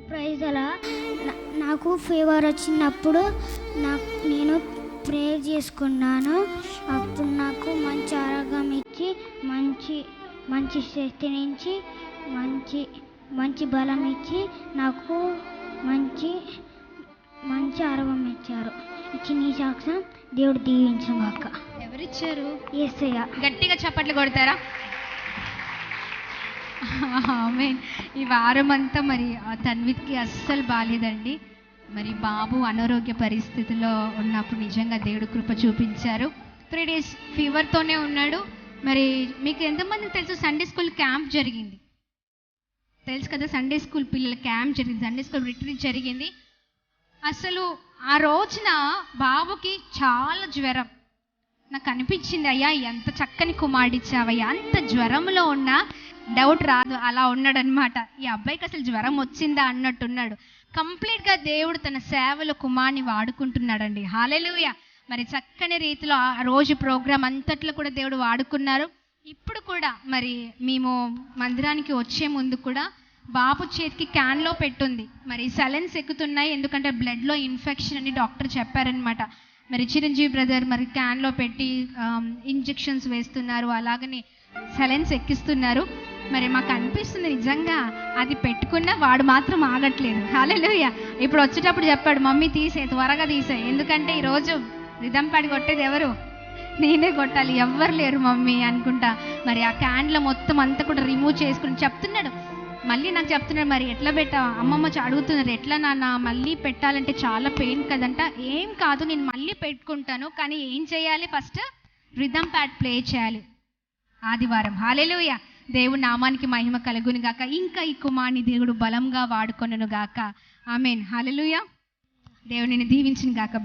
Praise అలా నాకు fever వచ్చినప్పుడు నేను ప్రేయర్ చేసుకున్నాను. అప్పుడు నాకు మంచి ఆరోగ్యం ఇచ్చి మంచి శక్తి నుంచి మంచి బలం ఇచ్చి నాకు మంచి ఆరోగ్యం ఇచ్చారు. ఇచ్చి నీ సాక్ష్యం దేవుడు దీవించు గాక. ఎవరిచ్చారు? యేసయ్య. గట్టిగా చప్పట్లు కొడతారా? ఆమేన్. ఈ వారం అంతా మరి తన్వికి అస్సలు బాలేదండి. మరి బాబు అనారోగ్య పరిస్థితిలో ఉన్నప్పుడు నిజంగా దేవుడు కృప చూపించారు. 3 days ఫీవర్తోనే ఉన్నాడు. మరి మీకు ఎంతమందికి తెలుసు సండే స్కూల్ క్యాంప్ జరిగింది? తెలుసు కదా, సండే స్కూల్ పిల్లల క్యాంప్ జరిగింది, సండే స్కూల్ రిట్రీట్ జరిగింది. అసలు ఆ రోజున బాబుకి చాలా జ్వరం. నాకు అనిపించింది, అయ్యా ఎంత చక్కని కుమారుడిచ్చావయ్యా, అంత జ్వరంలో ఉన్నా డౌట్ రాదు, అలా ఉన్నాడనమాట. ఈ అబ్బాయికి అసలు జ్వరం వచ్చిందా అన్నట్టున్నాడు. కంప్లీట్గా దేవుడు తన సేవలో కుమార్ని వాడుకుంటున్నాడండి. హల్లెలూయా. మరి చక్కని రీతిలో ఆ రోజు ప్రోగ్రాం అంతట్లో కూడా దేవుడు వాడుకున్నారు. ఇప్పుడు కూడా మరి మేము మందిరానికి వచ్చే ముందు కూడా బాబు చేతికి క్యాన్లో పెట్టుంది. మరి సెలెన్స్ ఎక్కుతున్నాయి, ఎందుకంటే బ్లడ్లో ఇన్ఫెక్షన్ అని డాక్టర్ చెప్పారనమాట. మరి చిరంజీవి బ్రదర్ మరి క్యాన్లో పెట్టి ఇంజెక్షన్స్ వేస్తున్నారు, అలాగని సెలెన్స్ ఎక్కిస్తున్నారు. మరి మాకు అనిపిస్తుంది నిజంగా అది పెట్టుకున్నా వాడు మాత్రం ఆగట్లేదు. హల్లెలూయా. ఇప్పుడు వచ్చేటప్పుడు చెప్పాడు, మమ్మీ త్వరగా తీసే, ఎందుకంటే ఈరోజు రిధం పాడి కొట్టేది ఎవరు? నేనే కొట్టాలి, ఎవ్వరు లేరు మమ్మీ అనుకుంటా. మరి ఆ క్యాన్లో మొత్తం అంతా కూడా రిమూవ్ చేసుకుని చెప్తున్నాడు. మళ్ళీ నాకు చెప్తున్నాడు, మరి ఎట్లా అమ్మమ్మ అడుగుతున్నారు, ఎట్లా నాన్న మళ్ళీ పెట్టాలంటే చాలా పెయిన్ కదంట. ఏం కాదు, నేను మళ్ళీ పెట్టుకుంటాను, కానీ ఏం చేయాలి, ఫస్ట్ రిథమ్ ప్యాడ్ ప్లే చేయాలి ఆదివారం. హల్లెలూయా. దేవుడి నామానికి మహిమ కలుగును గాక. ఇంకా ఈ కుమార్ని దేవుడు బలంగా వాడుకొనును గాక. ఆమేన్. హల్లెలూయా. దేవుడిని దీవించును గాక.